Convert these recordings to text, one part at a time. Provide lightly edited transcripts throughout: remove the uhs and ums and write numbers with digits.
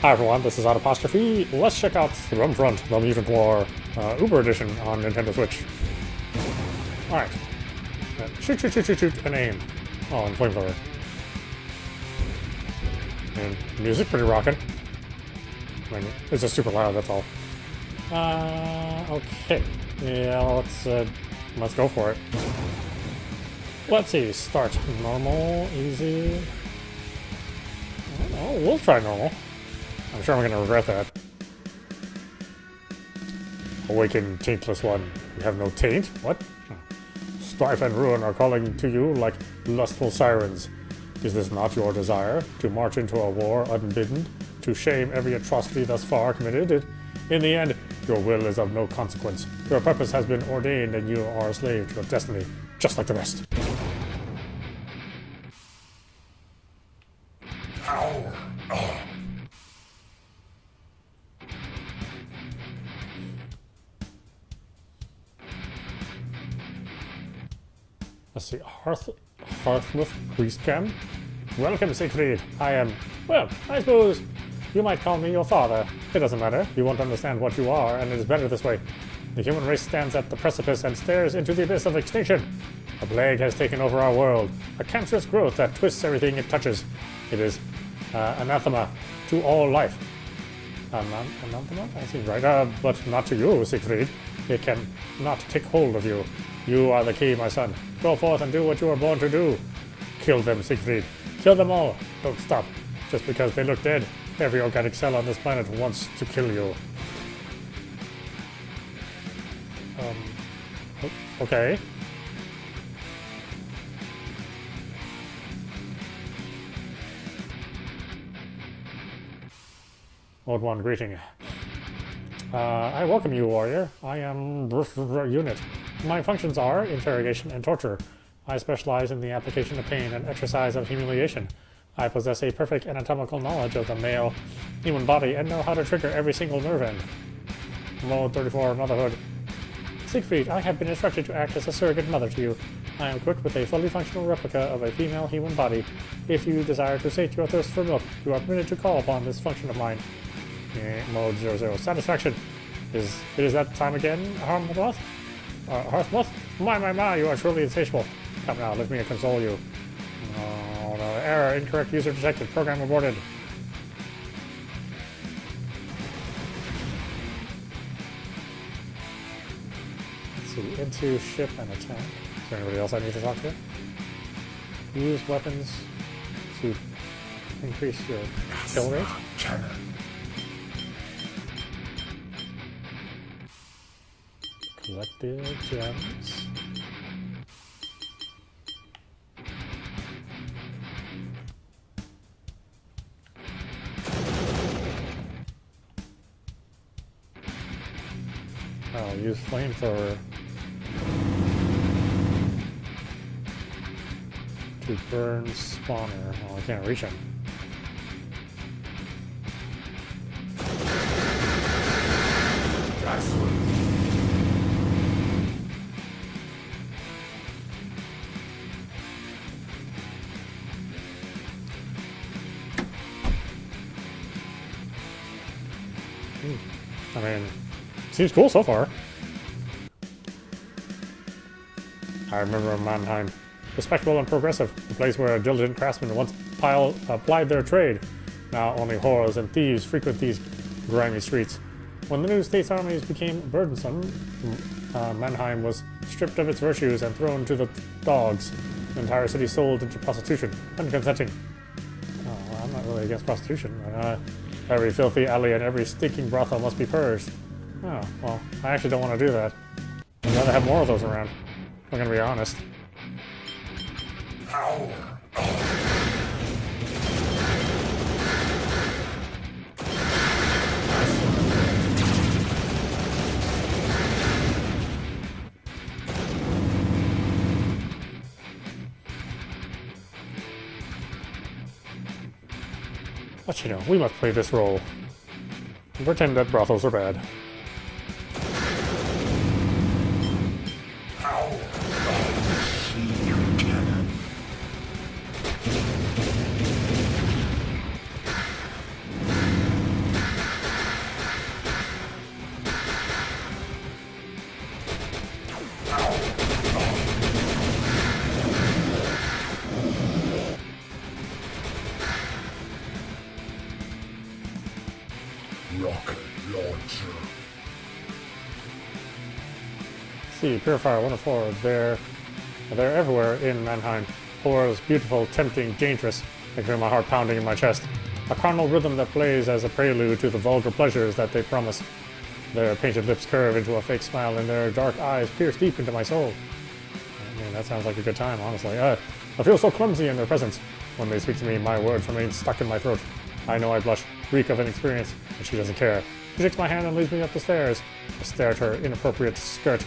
Hi everyone, this is audap. Let's check out SturmFront, the Mutant War Uber edition on Nintendo Switch. Alright. Shoot, and aim. Oh, and flamethrower. And music pretty rockin'. I mean, it's just super loud, that's all. Okay. Yeah, let's go for it. Let's see, start normal, easy. Oh, we'll try normal. I'm sure I'm gonna regret that. Awaken, taintless one. You have no taint? What? Strife and ruin are calling to you like lustful sirens. Is this not your desire? To march into a war unbidden? To shame every atrocity thus far committed? In the end, your will is of no consequence. Your purpose has been ordained and you are a slave to your destiny, just like the rest. Let's see, Hartmuth Griesgram. Welcome, Siegfried. I am, well, I suppose you might call me your father. It doesn't matter. You won't understand what you are, and it is better this way. The human race stands at the precipice and stares into the abyss of extinction. A plague has taken over our world, a cancerous growth that twists everything it touches. It is anathema to all life. Anathema? I think right. But not to you, Siegfried. It can not take hold of you. You are the key, my son. Go forth and do what you were born to do. Kill them, Siegfried. Kill them all. Don't stop. Just because they look dead, every organic cell on this planet wants to kill you. Okay. Old one, greeting. I welcome you, warrior. I am unit. My functions are interrogation and torture. I specialize in the application of pain and exercise of humiliation. I possess a perfect anatomical knowledge of the male human body and know how to trigger every single nerve end. Mode 34, Motherhood. Siegfried, I have been instructed to act as a surrogate mother to you. I am equipped with a fully functional replica of a female human body. If you desire to sate your thirst for milk, you are permitted to call upon this function of mine. Mode 00, Satisfaction. It is that time again, Hartmuth? Hartmuth? My, you are truly insatiable. Come now, let me console you. Oh, no, error, incorrect user detected, program aborted. Let's see, into ship and attack. Is there anybody else I need to talk to? Use weapons to increase your kill rate. Collected gems. I'll use flamethrower to burn spawner. Well, I can't reach him. I mean, seems cool so far. I remember Manheim. Respectable and progressive, a place where diligent craftsmen once plied their trade. Now only whores and thieves frequent these grimy streets. When the new state's armies became burdensome, Manheim was stripped of its virtues and thrown to the dogs. The entire city sold into prostitution, unconsenting. Oh, well, I'm not really against prostitution. Every filthy alley and every stinking brothel must be purged. Oh, well, I actually don't want to do that. I'd rather have more of those around. I'm gonna be honest. But you know, we must play this role. And pretend that brothels are bad. rocket launcher. See, Purifier 1 of 4, they're everywhere in Manheim. Horrors, beautiful, tempting, dangerous. I hear my heart pounding in my chest. A carnal rhythm that plays as a prelude to the vulgar pleasures that they promise. Their painted lips curve into a fake smile and their dark eyes pierce deep into my soul. I mean, that sounds like a good time, honestly. I feel so clumsy in their presence. When they speak to me, my words remain stuck in my throat. I know I blush, reek of inexperience, and she doesn't care. She takes my hand and leads me up the stairs. I stare at her inappropriate skirt.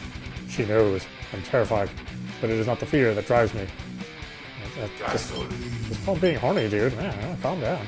She knows. I'm terrified. But it is not the fear that drives me. It's called being horny, dude. Man, calm down.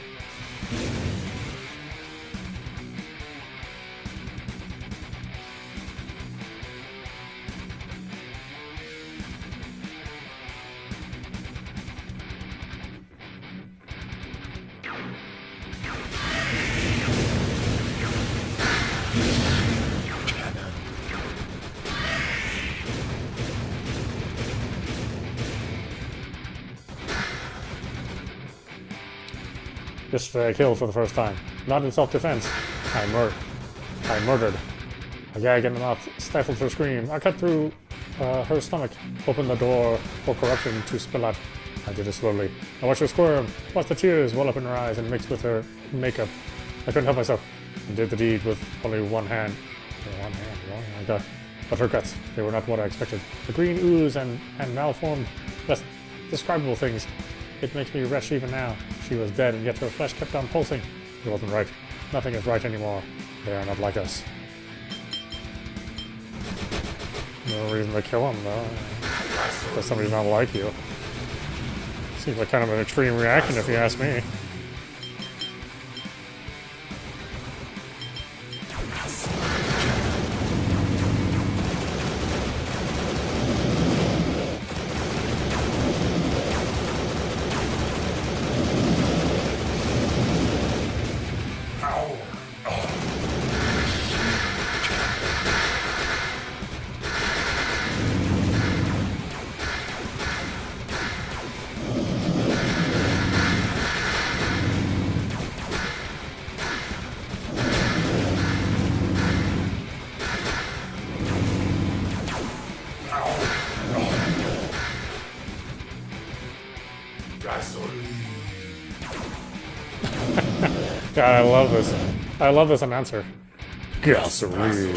Yesterday I killed for the first time. Not in self-defense. I murdered. A gag in the mouth stifled her scream. I cut through her stomach, opened the door for corruption to spill out. I did it slowly. I watched her squirm, watched the tears well up in her eyes and mixed with her makeup. I couldn't help myself and did the deed with only one hand. Oh my god. But her guts, they were not what I expected. The green ooze and malformed, less describable things. It makes me retch even now. She was dead, and yet her flesh kept on pulsing. It wasn't right. Nothing is right anymore. They are not like us. No reason to kill him, though. Because somebody's not like you. Seems like kind of an extreme reaction, if you ask me. God, I love this. I love this announcer. Gasoline.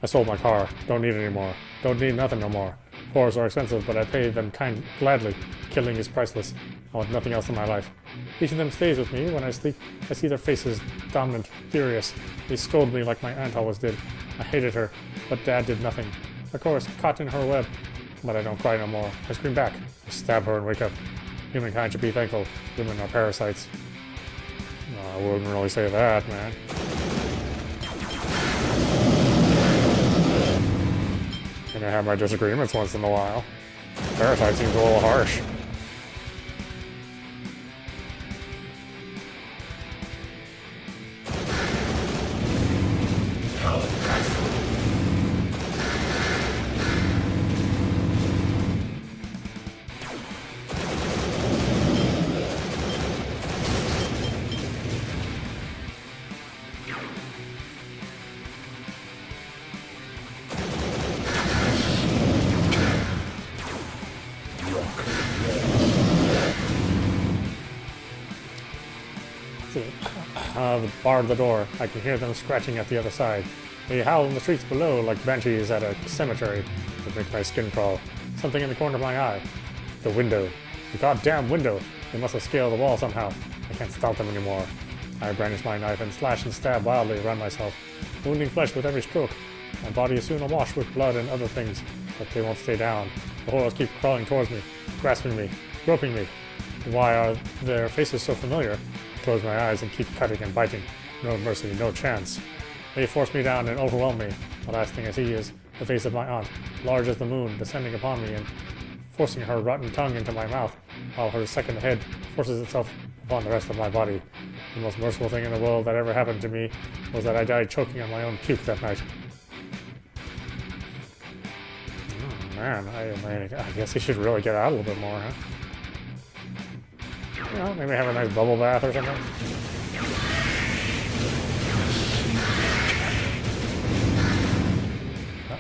I sold my car. Don't need it anymore. Don't need nothing no more. Cars are expensive, but I pay them gladly. Killing is priceless. I want nothing else in my life. Each of them stays with me. When I sleep, I see their faces, dominant, furious. They scold me like my aunt always did. I hated her, but Dad did nothing. Of course, caught in her web. But I don't cry no more. I scream back. I stab her and wake up. Humankind should be thankful. Women are parasites. No, I wouldn't really say that, man. And I have my disagreements once in a while. Parasite seems a little harsh. Barred the door. I can hear them scratching at the other side. They howl in the streets below like banshees at a cemetery. It makes my skin crawl. Something in the corner of my eye. The window. The goddamn window. They must have scaled the wall somehow. I can't stop them anymore. I brandish my knife and slash and stab wildly around myself, wounding flesh with every stroke. My body is soon awash with blood and other things, but they won't stay down. The horrors keep crawling towards me, grasping me, groping me. Why are their faces so familiar? I close my eyes and keep cutting and biting. No mercy, no chance. They force me down and overwhelm me. The last thing I see is the face of my aunt, large as the moon, descending upon me and forcing her rotten tongue into my mouth, while her second head forces itself upon the rest of my body. The most merciful thing in the world that ever happened to me was that I died choking on my own puke that night. Oh, man, I guess he should really get out a little bit more, huh? You know, maybe have a nice bubble bath or something.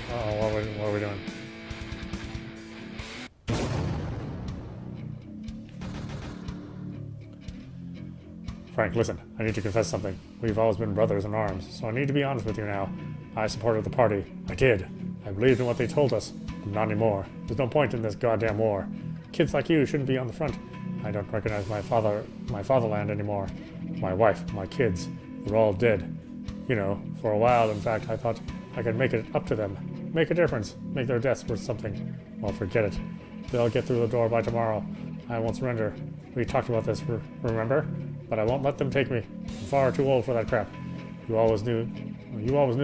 What are we doing? Frank, listen, I need to confess something. We've always been brothers in arms, so I need to be honest with you now. I supported the party. I did. I believed in what they told us, but not anymore. There's no point in this goddamn war. Kids like you shouldn't be on the front. I don't recognize my fatherland anymore. My wife, my kids, they're all dead. You know, for a while, in fact, I thought I could make it up to them. Make a difference. Make their deaths worth something. Well, forget it. They'll get through the door by tomorrow. I won't surrender. We talked about this, remember? But I won't let them take me. I'm far too old for that crap. You always knew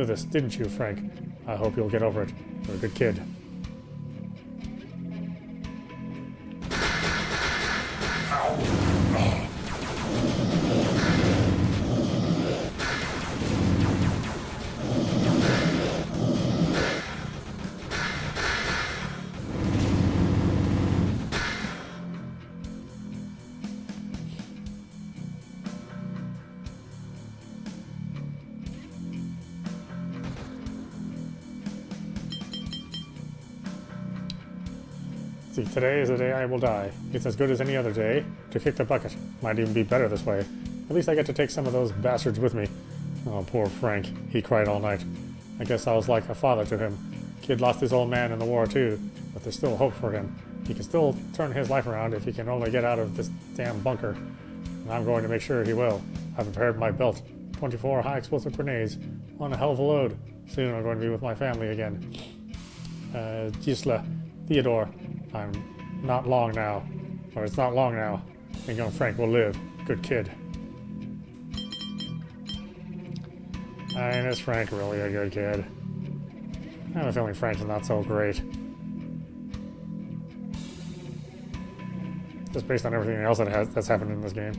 this, didn't you, Frank? I hope you'll get over it. You're a good kid. See, today is the day I will die. It's as good as any other day. To kick the bucket. Might even be better this way. At least I get to take some of those bastards with me. Oh, poor Frank. He cried all night. I guess I was like a father to him. Kid lost his old man in the war too, but there's still hope for him. He can still turn his life around if he can only get out of this damn bunker. And I'm going to make sure he will. I've prepared my belt. 24 high-explosive grenades. On a hell of a load. Soon I'm going to be with my family again. Gisela, Theodore. I'm not long now. Or it's not long now. And young Frank will live. Good kid. I mean, is Frank really a good kid? I have a feeling Frank's not so great. Just based on everything else that's happened in this game.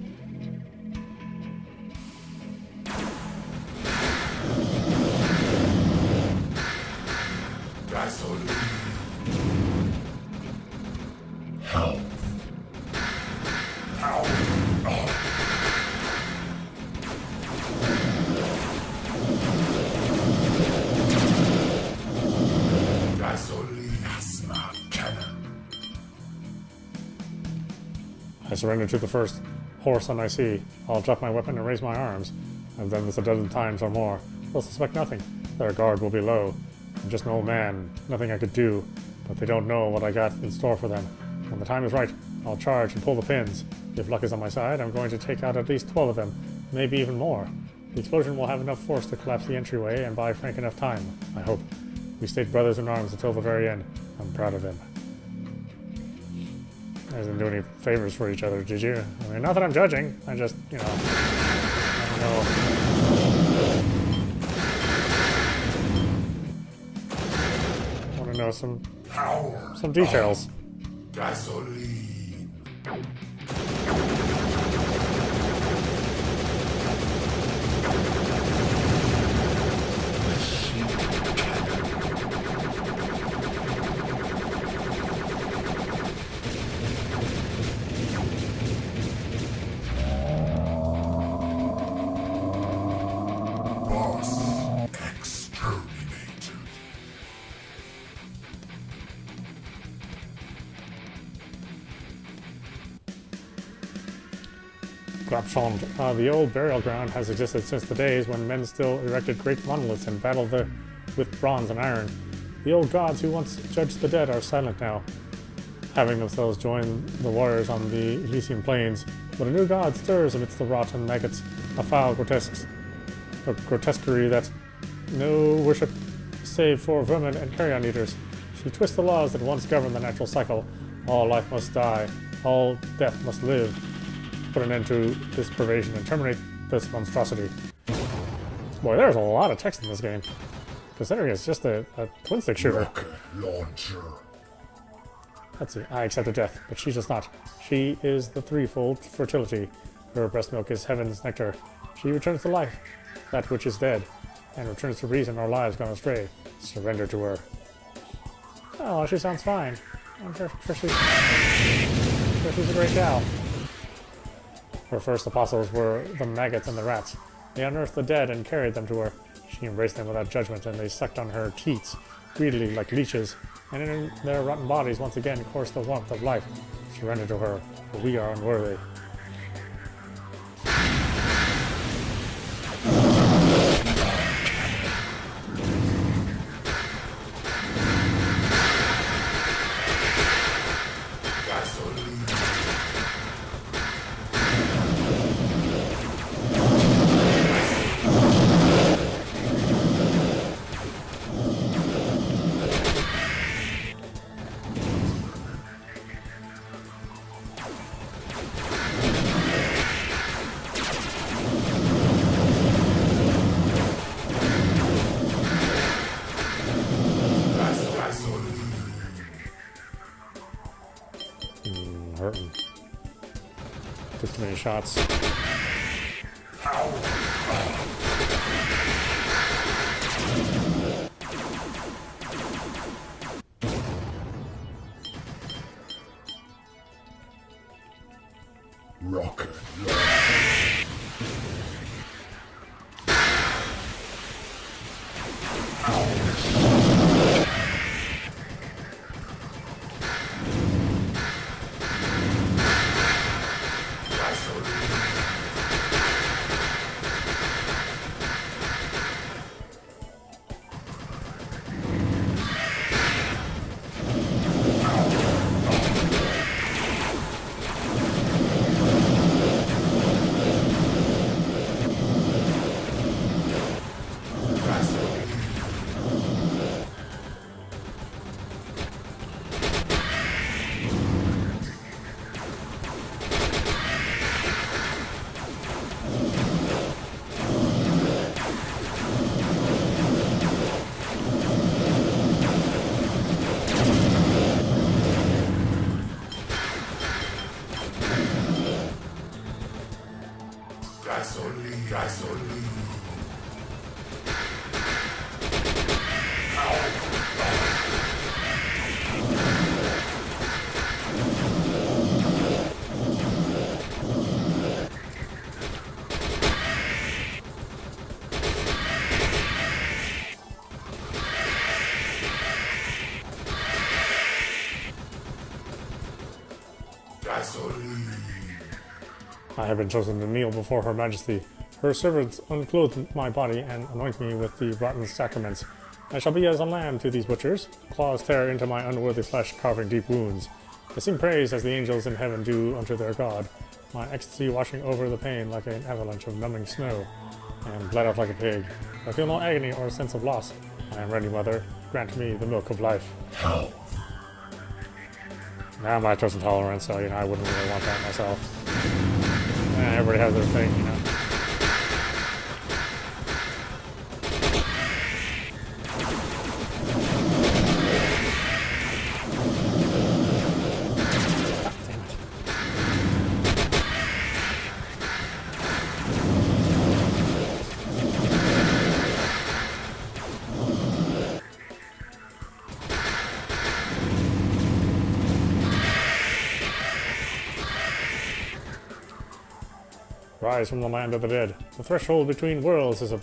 I surrender to the first horse I see. I'll drop my weapon and raise my arms. I've done this a dozen times or more. They'll suspect nothing. Their guard will be low. I'm just an old man. Nothing I could do. But they don't know what I got in store for them. When the time is right, I'll charge and pull the pins. If luck is on my side, I'm going to take out at least 12 of them. Maybe even more. The explosion will have enough force to collapse the entryway and buy Frank enough time, I hope. We stayed brothers in arms until the very end. I'm proud of him. I didn't do any favors for each other, did you? I mean, not that I'm judging. I just, you know, I don't know. I want to know some details. Gasoline. The old burial ground has existed since the days when men still erected great monoliths and battled with bronze and iron. The old gods who once judged the dead are silent now, having themselves join the warriors on the Elysian plains. But a new god stirs amidst the rot and maggots, a foul grotesquerie that no worship save for vermin and carrion eaters. She twists the laws that once governed the natural cycle. All life must die, all death must live. Put an end to this pervasion and terminate this monstrosity. Boy, there's a lot of text in this game, considering it's just a twin-stick shooter. Rocket launcher. Let's see, I accepted death, but she does not. She is the threefold fertility. Her breast milk is heaven's nectar. She returns to life, that which is dead, and returns to reason our lives gone astray. Surrender to her. Oh, she sounds fine. I'm sure she's a great gal. Her first apostles were the maggots and the rats. They unearthed the dead and carried them to her. She embraced them without judgment, and they sucked on her teats greedily like leeches, and in their rotten bodies once again course the warmth of life. Surrender to her, for we are unworthy. Hurting. Took too many shots. Rocket. Gasoline. I have been chosen to kneel before Her Majesty. Her servants unclothe my body and anoint me with the rotten sacraments. I shall be as a lamb to these butchers. Claws tear into my unworthy flesh, carving deep wounds. I sing praise as the angels in heaven do unto their God, my ecstasy washing over the pain like an avalanche of numbing snow. I am bled out like a pig. I feel no agony or sense of loss. I am ready, Mother. Grant me the milk of life. Health. Now I'm lactose intolerant, so I wouldn't really want that myself. Everybody has their thing, Rise from the land of the dead. The threshold between worlds is a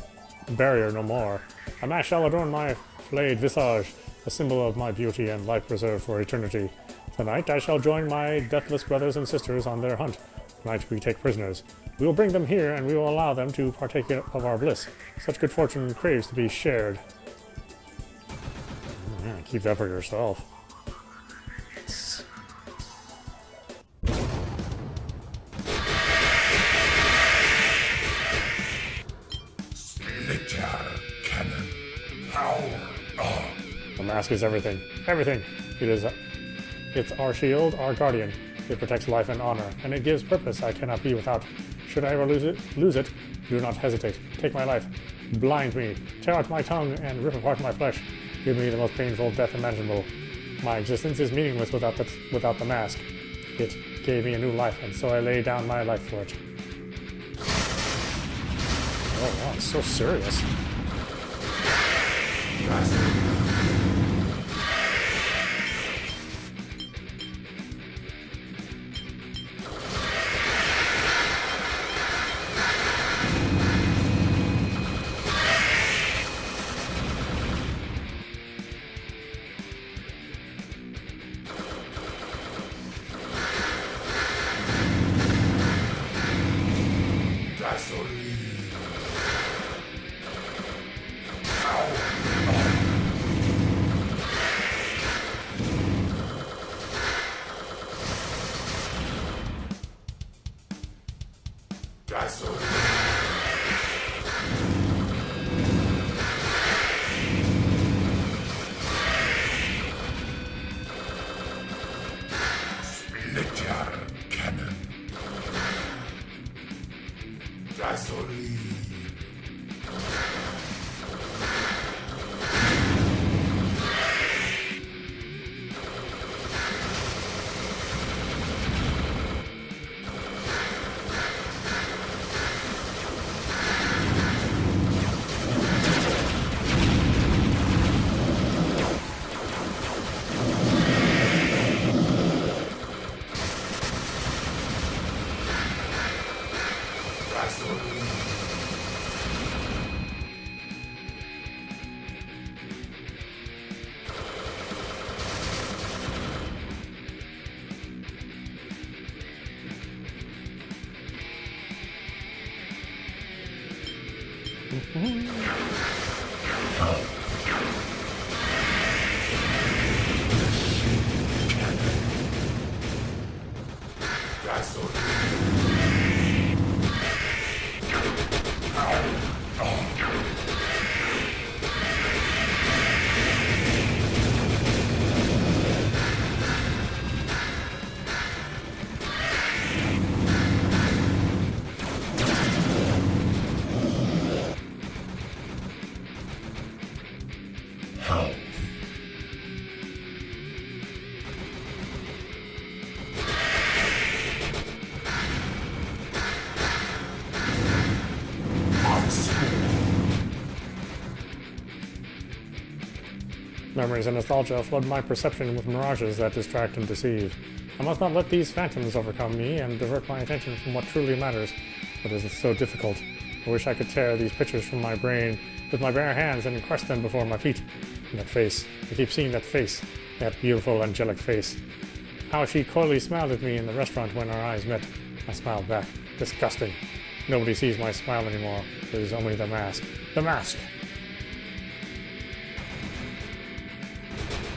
barrier no more. A mask shall adorn my flayed visage, a symbol of my beauty and life preserved for eternity. Tonight I shall join my deathless brothers and sisters on their hunt. Tonight we take prisoners. We will bring them here and we will allow them to partake of our bliss. Such good fortune craves to be shared. Yeah, keep that for yourself. The mask is everything. Everything! It's our shield, our guardian. It protects life and honor, and it gives purpose I cannot be without. Should I ever lose it, do not hesitate. Take my life. Blind me. Tear out my tongue and rip apart my flesh. Give me the most painful death imaginable. My existence is meaningless without the mask. It gave me a new life, and so I lay down my life for it. Oh wow, it's so serious. Gasoline. Gasoline. Splitter cannon. Gasoline. Memories and nostalgia flood my perception with mirages that distract and deceive. I must not let these phantoms overcome me and divert my attention from what truly matters. But it is so difficult. I wish I could tear these pictures from my brain with my bare hands and crush them before my feet. And that face. I keep seeing that face. That beautiful, angelic face. How she coyly smiled at me in the restaurant when our eyes met. I smiled back. Disgusting. Nobody sees my smile anymore. It is only the mask. The mask!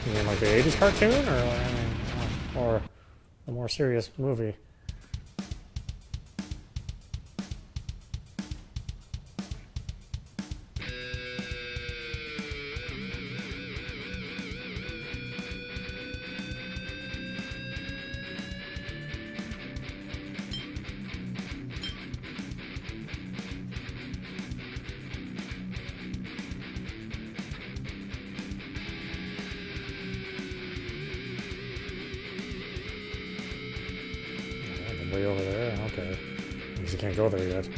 You mean like the 80s cartoon, or a more serious movie? Way over there? Okay. I guess you can't go there yet.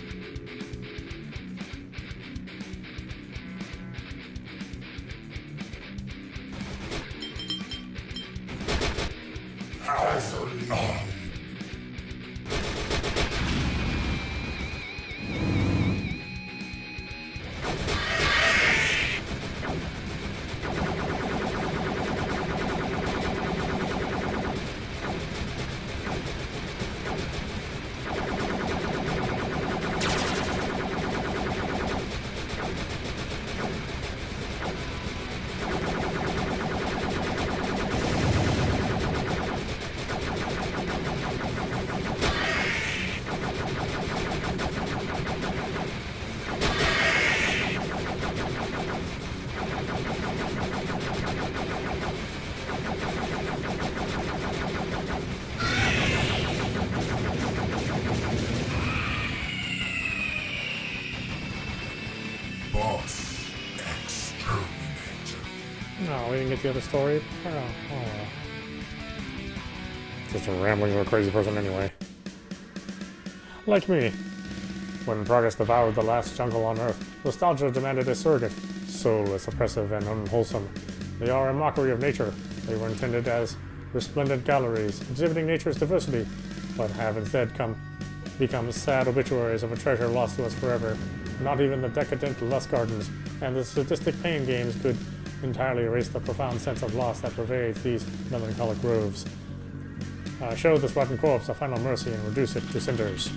No, we didn't get the other story. Oh well. Just a rambling of a crazy person anyway. Like me. When progress devoured the last jungle on Earth, nostalgia demanded a surrogate. Soulless, oppressive, and unwholesome. They are a mockery of nature. They were intended as resplendent galleries, exhibiting nature's diversity, but have instead become sad obituaries of a treasure lost to us forever. Not even the decadent lust gardens and the sadistic pain games could entirely erase the profound sense of loss that pervades these melancholic groves. Show this rotten corpse a final mercy and reduce it to cinders.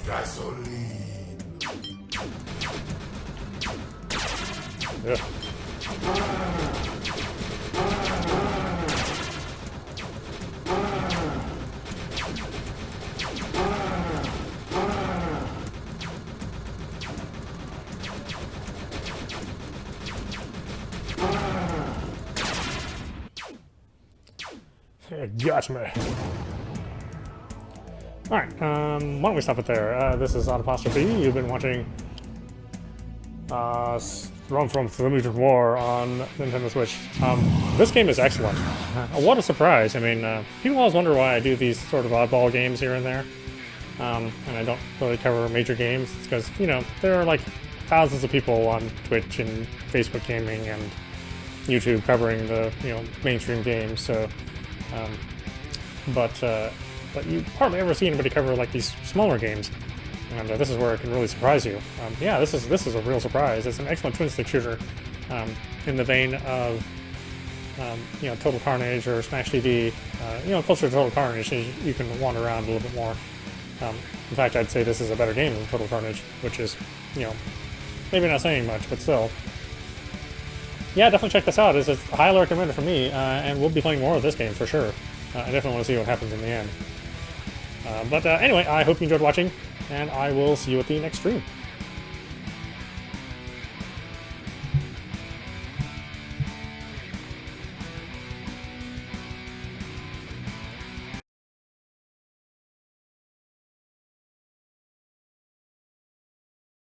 Gasoline. Yeah. It got me. Alright, why don't we stop it there? This is audap. You've been watching SturmFront the Mutant War on Nintendo Switch. This game is excellent. What a surprise. I mean, people always wonder why I do these sort of oddball games here and there. And I don't really cover major games. It's because, you know, there are like thousands of people on Twitch and Facebook gaming and YouTube covering the, you know, mainstream games, so... But you hardly ever see anybody cover like these smaller games, and this is where it can really surprise you. Yeah, this is a real surprise. It's an excellent twin-stick shooter, in the vein of you know, Total Carnage or Smash TV. You know, closer to Total Carnage, you can wander around a little bit more. In fact, I'd say this is a better game than Total Carnage, which is, you know, maybe not saying much, but still. Yeah, definitely check this out. It's highly recommended for me, and we'll be playing more of this game for sure. I definitely want to see what happens in the end. But anyway, I hope you enjoyed watching, and I will see you at the next stream.